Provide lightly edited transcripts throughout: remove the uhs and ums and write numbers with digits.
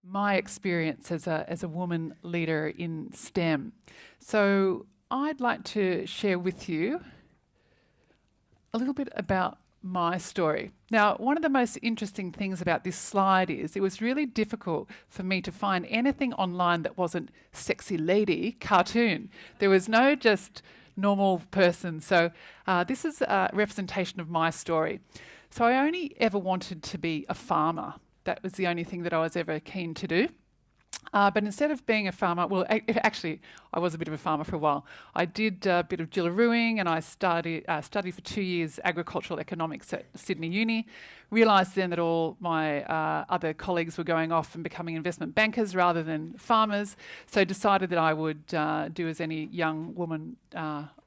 my experience as a woman leader in STEM. So I'd like to share with you a little bit about my story. Now, one of the most interesting things about this slide is it was really difficult for me to find anything online that wasn't sexy lady cartoon. There was no just normal person. So this is a representation of my story. So I only ever wanted to be a farmer. That was the only thing that I was ever keen to do. But instead of being a farmer, well, actually, I was a bit of a farmer for a while. I did a bit of jillarooing, and I studied for 2 years agricultural economics at Sydney Uni. Realised then that all my other colleagues were going off and becoming investment bankers rather than farmers, so decided that I would do as any young woman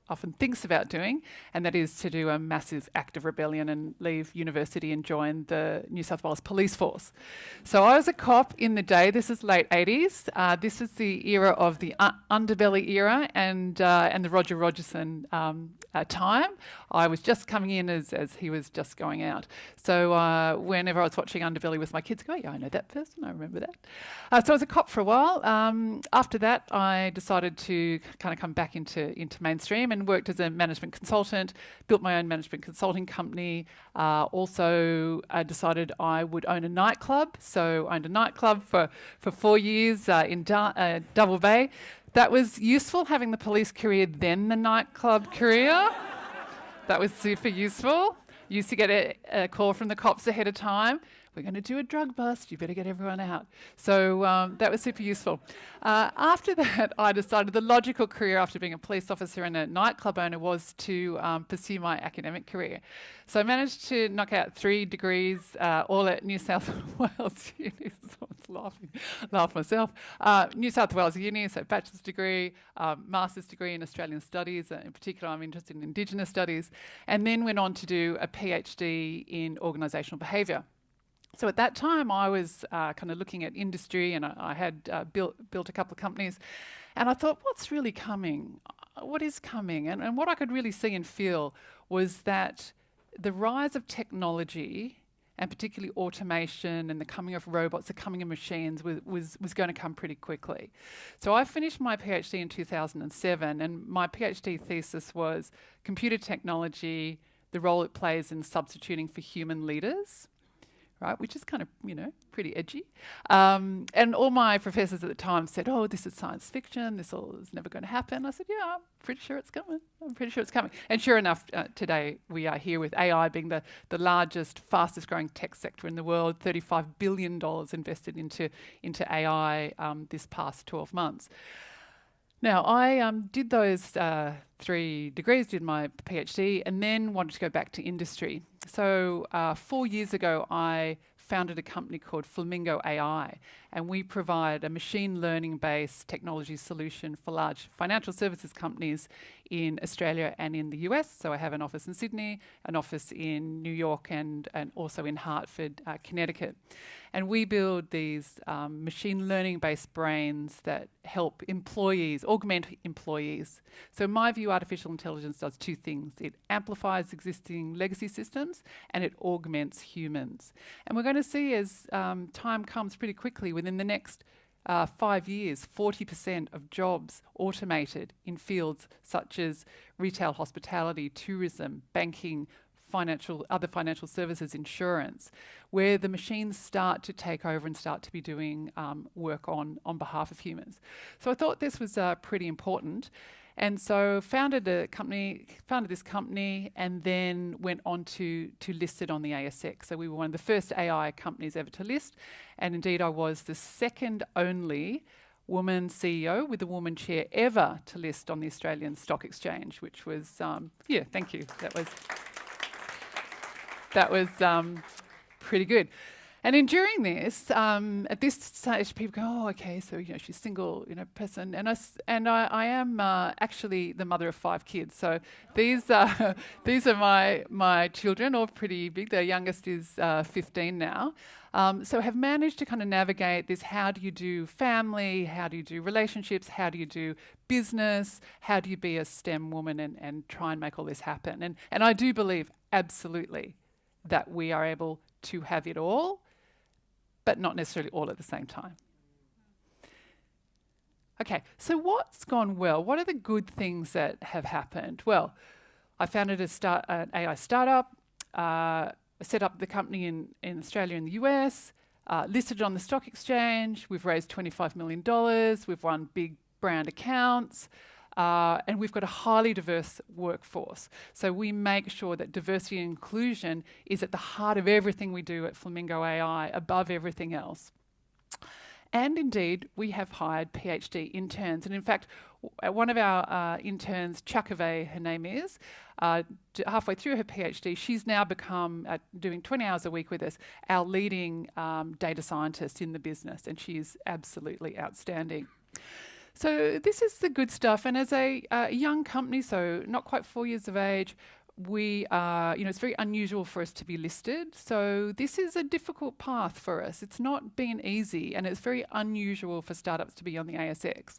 often thinks about doing, and that is to do a massive act of rebellion and leave university and join the New South Wales Police Force. So I was a cop in the day. This is late 80s. This is the era of the underbelly era and the Roger Rogerson time. I was just coming in as he was just going out. So whenever I was watching Underbelly with my kids, I go, yeah, I know that person, I remember that. So I was a cop for a while. After that, I decided to kind of come back into mainstream and worked as a management consultant, built my own management consulting company. Also decided I would own a nightclub. So I owned a nightclub for 4 years in Double Bay. That was useful, having the police career then the nightclub career. That was super useful. Used to get a call from the cops ahead of time. We're going to do a drug bust. You better get everyone out. So that was super useful. After that, I decided the logical career after being a police officer and a nightclub owner was to pursue my academic career. So I managed to knock out 3 degrees, all at New South Wales Uni. Laugh myself. New South Wales Uni, so bachelor's degree, master's degree in Australian studies. In particular, I'm interested in Indigenous studies. And then went on to do a PhD in organisational behaviour. So at that time, I was kind of looking at industry, and I had built a couple of companies, and I thought, what's really coming? What is coming? And what I could really see and feel was that the rise of technology, and particularly automation and the coming of robots, the coming of machines, was going to come pretty quickly. So I finished my PhD in 2007, and my PhD thesis was computer technology, the role it plays in substituting for human leaders. Right, which is kind of, pretty edgy. And all my professors at the time said, oh, this is science fiction, this all is never going to happen. I said, yeah, I'm pretty sure it's coming. And sure enough, today we are here with AI being the largest, fastest growing tech sector in the world, $35 billion invested into AI this past 12 months. Now, I did those 3 degrees, did my PhD, and then wanted to go back to industry. So 4 years ago, I founded a company called Flamingo Ai, and we provide a machine learning-based technology solution for large financial services companies in Australia and in the US. So I have an office in Sydney, an office in New York, and also in Hartford, Connecticut. And we build these machine learning-based brains that help employees, augment employees. So in my view, artificial intelligence does 2 things. It amplifies existing legacy systems, and it augments humans. And we're going to see as time comes pretty quickly, within the next 5 years, 40% of jobs automated in fields such as retail, hospitality, tourism, banking, other financial services, insurance, where the machines start to take over and start to be doing work on behalf of humans. So I thought this was pretty important. And so founded this company, and then went on to list it on the ASX. So we were one of the first AI companies ever to list. And indeed, I was the second only woman CEO with a woman chair ever to list on the Australian Stock Exchange, which was, thank you. That was pretty good. And in during this, at this stage, people go, "Oh, okay, so she's single, person." And I am actually the mother of 5 kids. So these are my children, all pretty big. The youngest is 15 now. So have managed to kind of navigate this. How do you do family? How do you do relationships? How do you do business? How do you be a STEM woman and try and make all this happen? And I do believe absolutely that we are able to have it all, but not necessarily all at the same time. Okay, so what's gone well? What are the good things that have happened? Well, I founded an AI startup, set up the company in Australia and the US, listed on the stock exchange. We've raised $25 million. We've won big brand accounts. And we've got a highly diverse workforce. So we make sure that diversity and inclusion is at the heart of everything we do at Flamingo AI, above everything else. And indeed, we have hired PhD interns. And in fact, one of our interns, Chakave, her name is, halfway through her PhD, she's now become, doing 20 hours a week with us, our leading data scientist in the business. And she's absolutely outstanding. So this is the good stuff. And as a young company, so not quite 4 years of age, we are, it's very unusual for us to be listed. So this is a difficult path for us. It's not been easy, and it's very unusual for startups to be on the ASX.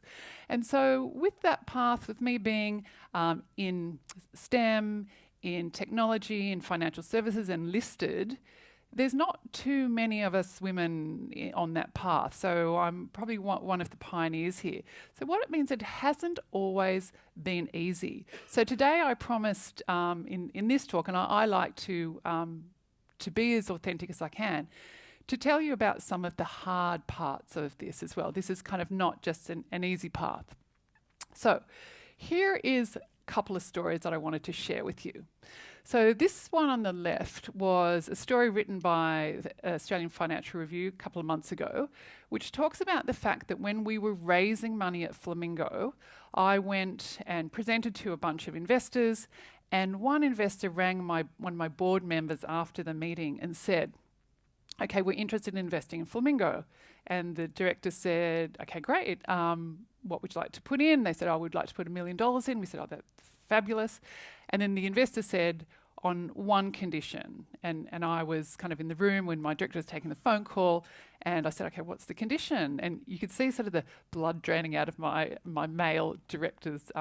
And so with that path, with me being in STEM, in technology, in financial services and listed, there's not too many of us women on that path. So I'm probably one of the pioneers here. So what it means, it hasn't always been easy. So today I promised in this talk, and I like to be as authentic as I can, to tell you about some of the hard parts of this as well. This is kind of not just an easy path. So here is a couple of stories that I wanted to share with you. So this one on the left was a story written by the Australian Financial Review a couple of months ago, which talks about the fact that when we were raising money at Flamingo, I went and presented to a bunch of investors, and one investor rang one of my board members after the meeting and said, okay, we're interested in investing in Flamingo. And the director said, okay, great. What would you like to put in? They said, oh, we'd like to put $1 million in. We said, oh, that's fabulous. And then the investor said, on one condition. And I was kind of in the room when my director was taking the phone call, and I said, okay, what's the condition? And you could see sort of the blood draining out of my male director's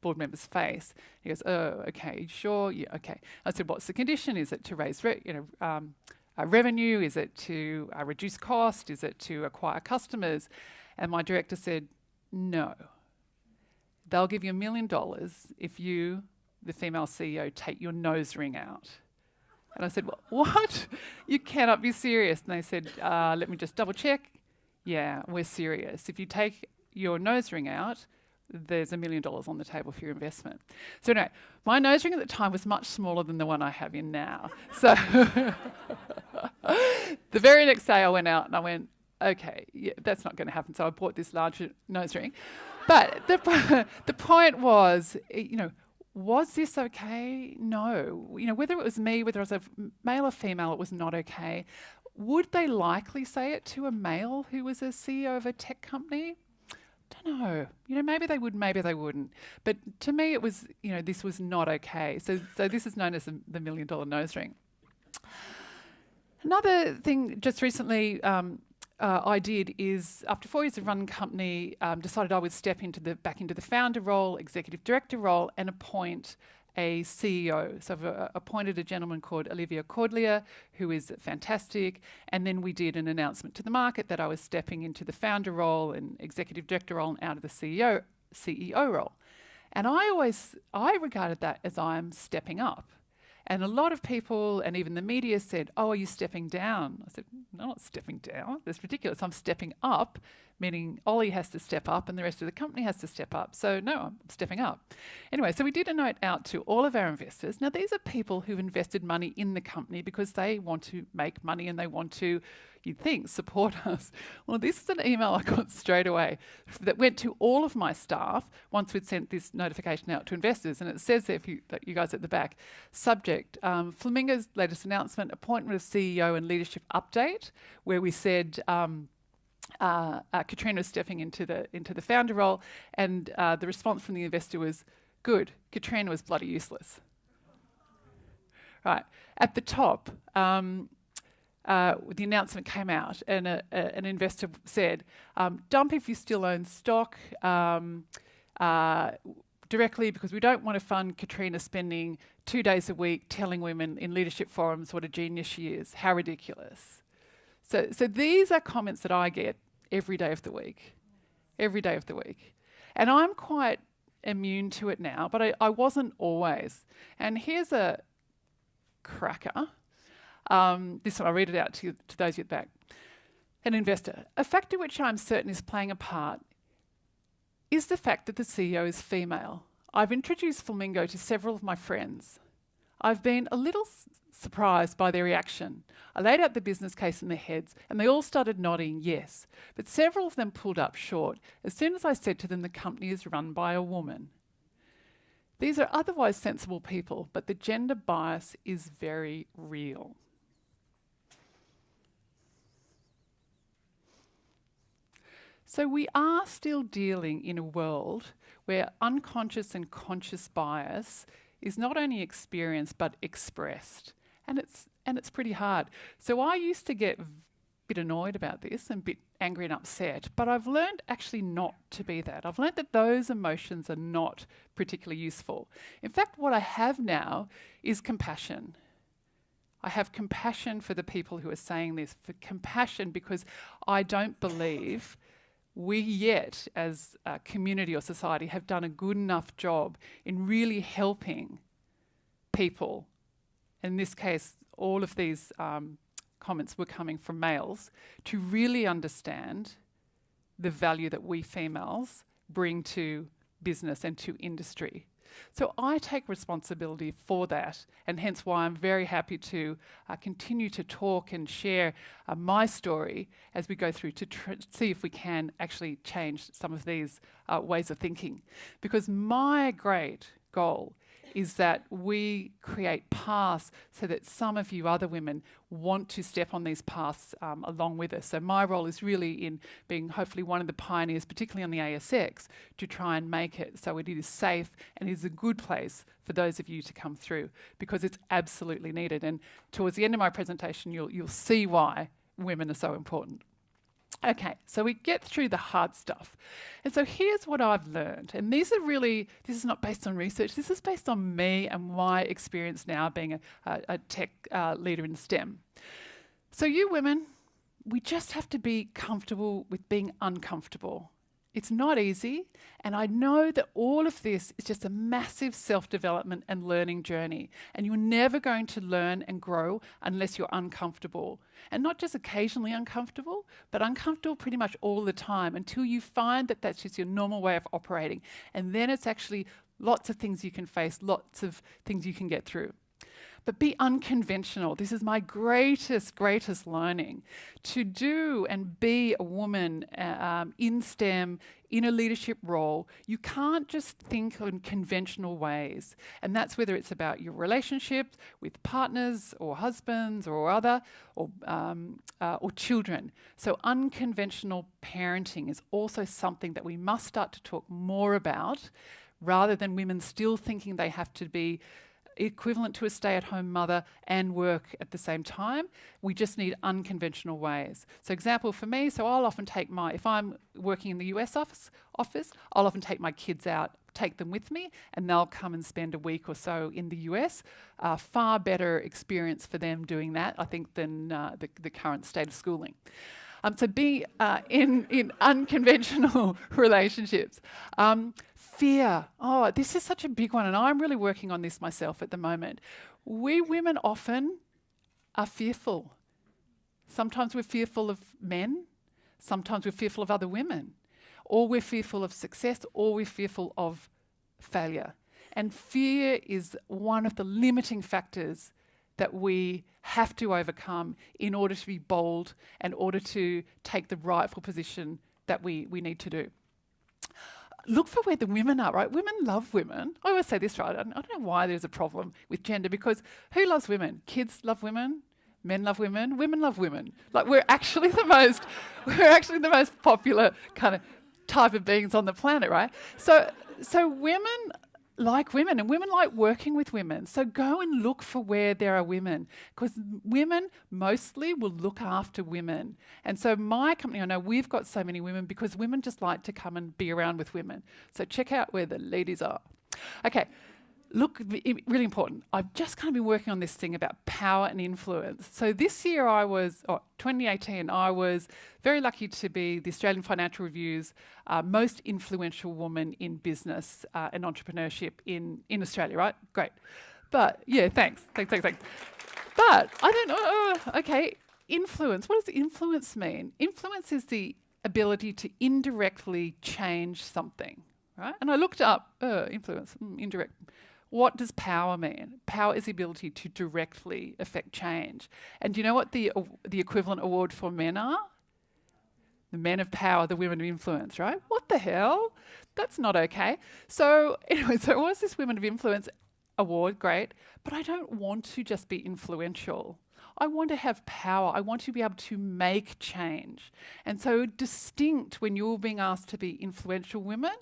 board member's face. He goes, oh, okay, sure, yeah, okay. I said, what's the condition? Is it to raise revenue? Is it to reduce cost? Is it to acquire customers? And my director said, no. They'll give you $1 million if you, the female CEO, take your nose ring out. And I said, what? You cannot be serious. And they said, let me just double check. Yeah, we're serious. If you take your nose ring out, there's $1 million on the table for your investment. So no, my nose ring at the time was much smaller than the one I have in now. So the very next day I went out and I went, okay, yeah, that's not going to happen. So I bought this larger nose ring. But the point was, was this okay? No. Whether it was me, whether I was a male or female, it was not okay. Would they likely say it to a male who was a CEO of a tech company? Don't know. Maybe they would, maybe they wouldn't. But to me, it was, this was not okay. So this is known as the $1 million nose ring. Another thing just recently I did is, after 4 years of running the company, decided I would step back into the founder role, executive director role, and appoint a CEO. So I've appointed a gentleman called Olivia Cordlier, who is fantastic. And then we did an announcement to the market that I was stepping into the founder role and executive director role and out of the CEO role. And I regarded that as I'm stepping up. And a lot of people, and even the media, said, oh, are you stepping down? I said, no, I'm not stepping down. That's ridiculous. I'm stepping up, meaning Ollie has to step up and the rest of the company has to step up. So no, I'm stepping up. Anyway, so we did a note out to all of our investors. Now, these are people who've invested money in the company because they want to make money and they want to, you'd think, support us. Well, this is an email I got straight away that went to all of my staff once we'd sent this notification out to investors. And it says there, that you guys at the back, subject, Flamingo's latest announcement, appointment of CEO and leadership update, where we said Catriona was stepping into the founder role, and the response from the investor was, good, Catriona was bloody useless. Right, at the top, the announcement came out, and an investor said, dump if you still own stock directly, because we don't want to fund Catriona spending 2 days a week telling women in leadership forums what a genius she is. How ridiculous. So these are comments that I get every day of the week. Every day of the week. And I'm quite immune to it now, but I wasn't always. And here's a cracker. This one, I'll read it out to those at the back. An investor. A factor which I'm certain is playing a part is the fact that the CEO is female. I've introduced Flamingo to several of my friends. I've been a little surprised by their reaction. I laid out the business case in their heads and they all started nodding yes, but several of them pulled up short as soon as I said to them the company is run by a woman. These are otherwise sensible people, but the gender bias is very real. So we are still dealing in a world where unconscious and conscious bias is not only experienced but expressed. And it's pretty hard. So I used to get a bit annoyed about this and a bit angry and upset, but I've learned actually not to be that. I've learned that those emotions are not particularly useful. In fact, what I have now is compassion. I have compassion for the people who are saying this, for compassion because I don't believe we yet, as a community or society, have done a good enough job in really helping people. In this case, all of these comments were coming from males, to really understand the value that we females bring to business and to industry. So I take responsibility for that, and hence why I'm very happy to continue to talk and share my story as we go through to see if we can actually change some of these ways of thinking. Because my great goal is that we create paths so that some of you other women want to step on these paths along with us. So my role is really in being hopefully one of the pioneers, particularly on the ASX, to try and make it so it is safe and is a good place for those of you to come through, because it's absolutely needed. And towards the end of my presentation, you'll see why women are so important. Okay, so we get through the hard stuff. And so here's what I've learned. And this is not based on research, this is based on me and my experience now being a tech leader in STEM. So you women, we just have to be comfortable with being uncomfortable. It's not easy, and I know that all of this is just a massive self-development and learning journey, and you're never going to learn and grow unless you're uncomfortable. And not just occasionally uncomfortable, but uncomfortable pretty much all the time until you find that that's just your normal way of operating. And then it's actually lots of things you can face, lots of things you can get through. But be unconventional. This is my greatest learning. To do and be a woman in STEM, in a leadership role, you can't just think in conventional ways. And that's whether it's about your relationship with partners or husbands or other, or children. So unconventional parenting is also something that we must start to talk more about, rather than women still thinking they have to be equivalent to a stay-at-home mother and work at the same time. We just need unconventional ways. So example for me, so I'll often take if I'm working in the US office, I'll often take my kids out, take them with me, and they'll come and spend a week or so in the US. Far better experience for them doing that, I think, than the current state of schooling. So be in unconventional relationships. Fear. Oh, this is such a big one, and I'm really working on this myself at the moment. We women often are fearful. Sometimes we're fearful of men, sometimes we're fearful of other women, or we're fearful of success, or we're fearful of failure. And fear is one of the limiting factors that we have to overcome in order to be bold, in order to take the rightful position that we need to do. Look for where the women are, right? Women love women. I always say this, right? I don't know why there's a problem with gender, because who loves women? Kids love women, men love women love women. Like we're actually the most popular kind of type of beings on the planet, right? So women like women, and women like working with women. So go and look for where there are women, because women mostly will look after women. And so my company, I know we've got so many women because women just like to come and be around with women. So check out where the ladies are. Okay, Look, really important. I've just kind of been working on this thing about power and influence. So this year 2018, I was very lucky to be the Australian Financial Review's most influential woman in business and entrepreneurship in Australia, right? Great. But yeah, thanks. But I don't know, okay, influence. What does influence mean? Influence is the ability to indirectly change something, right? And I looked up influence, indirect. What does power mean? Power is the ability to directly affect change. And do you know what the equivalent award for men are? The men of power, the women of influence, right? What the hell? That's not okay. So anyway, so it was this Women of Influence award, great, but I don't want to just be influential. I want to have power. I want to be able to make change. And so distinct when you're being asked to be influential women,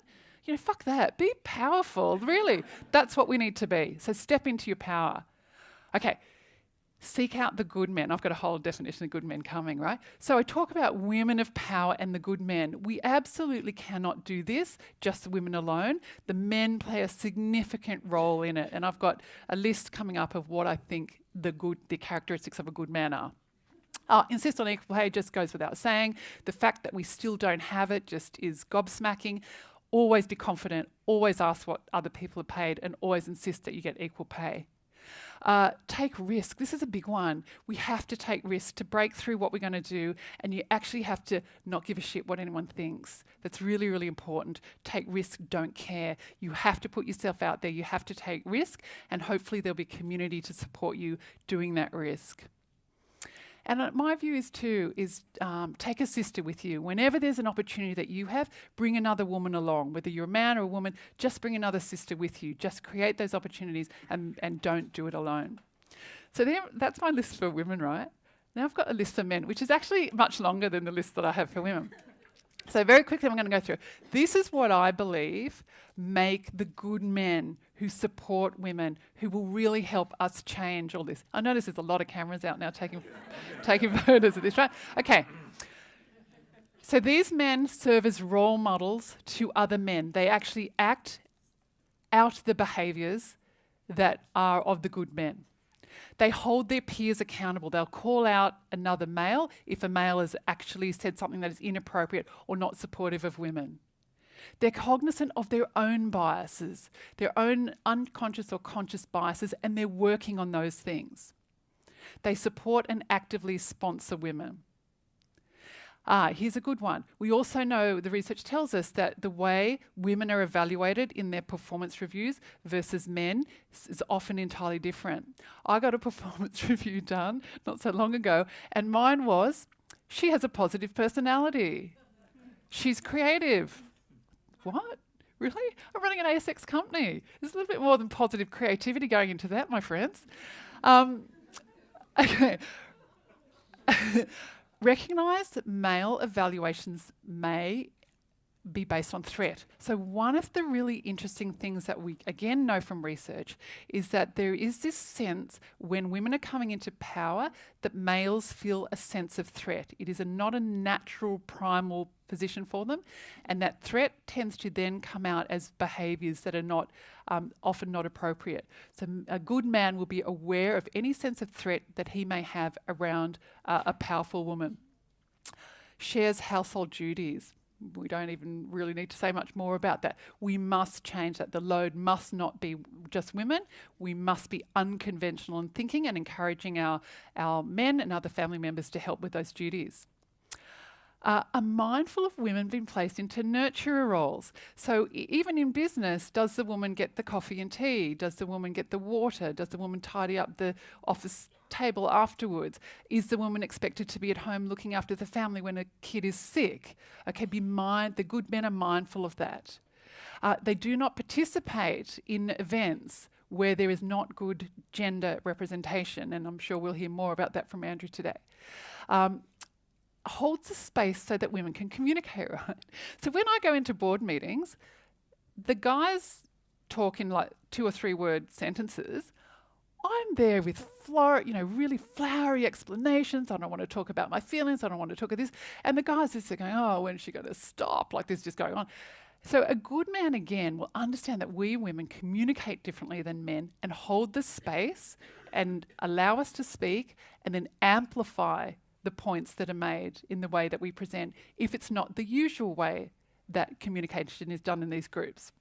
you know, fuck that. Be powerful, really. That's what we need to be. So step into your power. Okay, seek out the good men. I've got a whole definition of good men coming, right? So I talk about women of power and the good men. We absolutely cannot do this, just the women alone. The men play a significant role in it. And I've got a list coming up of what I think the characteristics of a good man are. Insist on equal pay just goes without saying. The fact that we still don't have it just is gobsmacking. Always be confident, always ask what other people are paid, and always insist that you get equal pay. Take risk. This is a big one. We have to take risk to break through what we're going to do, and you actually have to not give a shit what anyone thinks. That's really, really important. Take risk, don't care. You have to put yourself out there. You have to take risk, and hopefully there'll be community to support you doing that risk. And my view is take a sister with you. Whenever there's an opportunity that you have, bring another woman along. Whether you're a man or a woman, just bring another sister with you. Just create those opportunities and don't do it alone. So that's my list for women, right? Now I've got a list for men, which is actually much longer than the list that I have for women. So very quickly I'm going to go through. This is what I believe make the good men who support women, who will really help us change all this. I notice there's a lot of cameras out now taking photos of this, right? Okay. So these men serve as role models to other men. They actually act out the behaviours that are of the good men. They hold their peers accountable. They'll call out another male if a male has actually said something that is inappropriate or not supportive of women. They're cognizant of their own biases, their own unconscious or conscious biases, and they're working on those things. They support and actively sponsor women. Here's a good one. We also know, the research tells us that the way women are evaluated in their performance reviews versus men is often entirely different. I got a performance review done not so long ago, and mine was, she has a positive personality. She's creative. What? Really? I'm running an ASX company. There's a little bit more than positive creativity going into that, my friends. Okay. Recognise that male evaluations may be based on threat. So one of the really interesting things that we again know from research is that there is this sense when women are coming into power that males feel a sense of threat. It is not a natural primal position for them, and that threat tends to then come out as behaviours that are not often not appropriate. So a good man will be aware of any sense of threat that he may have around a powerful woman. Shares household duties. We don't even really need to say much more about that. We must change that. The load must not be just women. We must be unconventional in thinking and encouraging our men and other family members to help with those duties. Are mindful of women being placed into nurturer roles. So even in business, does the woman get the coffee and tea? Does the woman get the water? Does the woman tidy up the office table afterwards? Is the woman expected to be at home looking after the family when a kid is sick? Okay, the good men are mindful of that. They do not participate in events where there is not good gender representation, and I'm sure we'll hear more about that from Andrew today. Holds a space so that women can communicate, right? So when I go into board meetings, the guys talk in like 2 or 3 word sentences. I'm there with really flowery explanations. I don't want to talk about my feelings. I don't want to talk about this. And the guys are just going, oh, when is she going to stop? Like this just going on. So a good man, again, will understand that we women communicate differently than men and hold the space and allow us to speak and then amplify the points that are made in the way that we present if it's not the usual way that communication is done in these groups.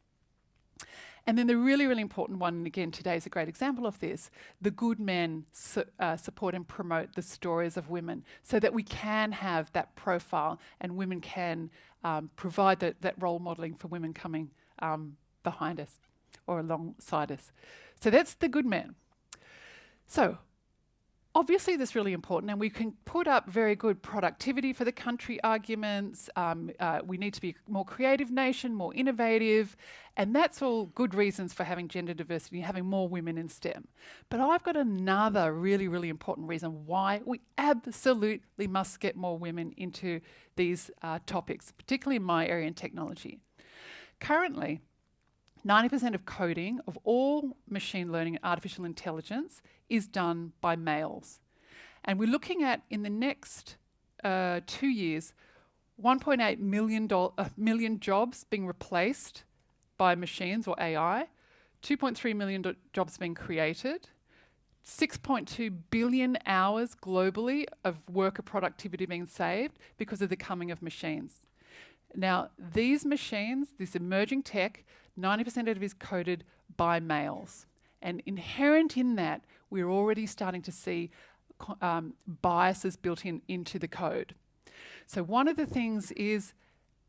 And then the really, really important one, and again, today is a great example of this, the good men support and promote the stories of women so that we can have that profile and women can provide that role modelling for women coming behind us or alongside us. So that's the good men. So obviously that's really important, and we can put up very good productivity for the country arguments. We need to be a more creative nation, more innovative, and that's all good reasons for having gender diversity, having more women in STEM. But I've got another really, really important reason why we absolutely must get more women into these topics, particularly in my area in technology. Currently, 90% of coding of all machine learning and artificial intelligence is done by males. And we're looking at, in the next 2 years, 1.8 million jobs being replaced by machines or AI, 2.3 million jobs being created, 6.2 billion hours globally of worker productivity being saved because of the coming of machines. Now, these machines, this emerging tech, 90% of it is coded by males. And inherent in that, we're already starting to see biases built into the code. So one of the things is,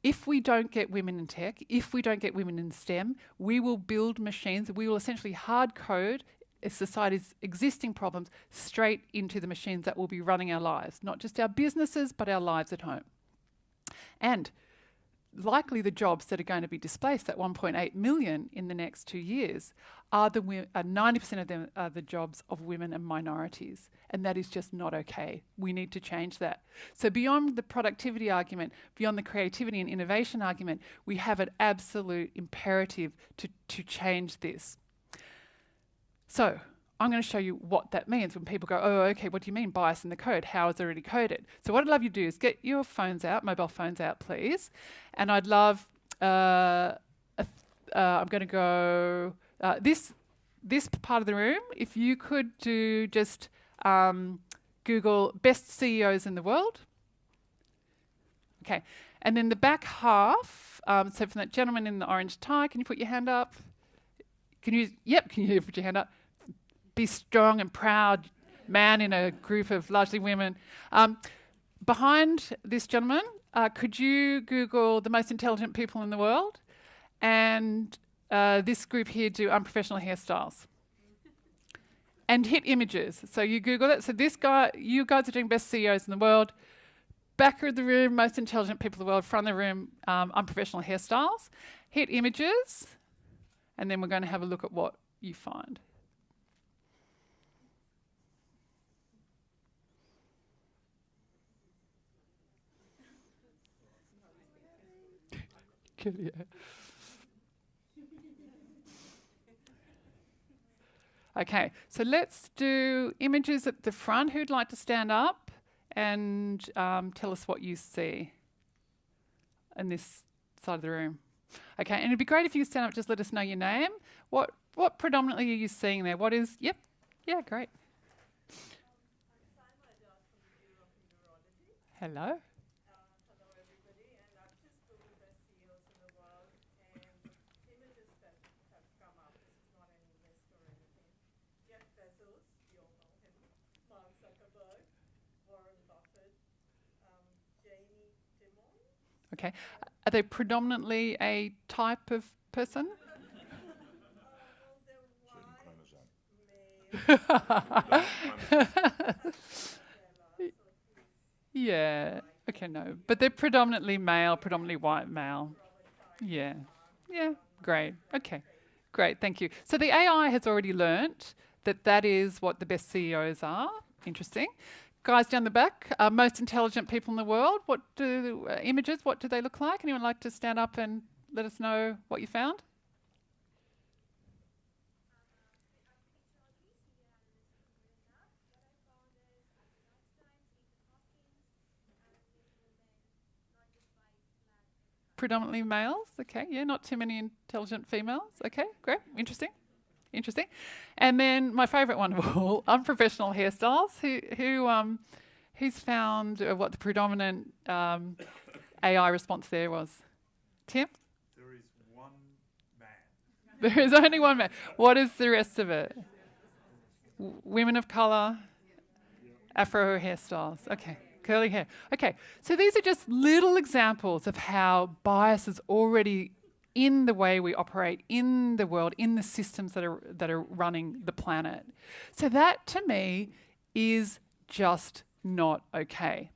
if we don't get women in tech, if we don't get women in STEM, we will build machines, we will essentially hard code society's existing problems straight into the machines that will be running our lives, not just our businesses, but our lives at home. And likely the jobs that are going to be displaced, that 1.8 million in the next 2 years, are 90% of them are the jobs of women and minorities. And that is just not okay. We need to change that. So beyond the productivity argument, beyond the creativity and innovation argument, we have an absolute imperative to change this. So I'm going to show you what that means when people go, oh, okay, what do you mean bias in the code? How is it already coded? So what I'd love you to do is get your phones out, mobile phones out, please. And I'd love, I'm going to go, this part of the room, if you could do just Google best CEOs in the world. Okay, and then the back half, so from that gentleman in the orange tie, can you put your hand up? Can you put your hand up? Be strong and proud man in a group of largely women. Behind this gentleman, could you Google the most intelligent people in the world? And this group here do unprofessional hairstyles. And hit images. So you Google it. So this guy, you guys are doing best CEOs in the world. Back of the room, most intelligent people in the world. Front of the room, unprofessional hairstyles. Hit images. And then we're going to have a look at what you find. Yeah. Okay, so let's do images at the front. Who'd like to stand up and tell us what you see in this side of the room? Okay, and it'd be great if you could stand up, just let us know your name. What predominantly are you seeing there? What is, yep, yeah, great. Hello. Okay. Are they predominantly a type of person? Yeah. Okay, no. But they're predominantly male, predominantly white male. Yeah. Yeah. Great. Okay. Great. Thank you. So the AI has already learnt that is what the best CEOs are. Interesting. Guys down the back, most intelligent people in the world. What do images? What do they look like? Anyone like to stand up and let us know what you found? predominantly males. Okay, yeah, not too many intelligent females. Okay, great, interesting. And then my favourite one of all, unprofessional hairstyles. Who's found what the predominant AI response there was? Tim? There is one man. There is only one man. What is the rest of it? Women of colour, afro hairstyles. Okay, curly hair. Okay, so these are just little examples of how bias is already in the way we operate in the world, in the systems that are running the planet. So that, to me, is just not okay.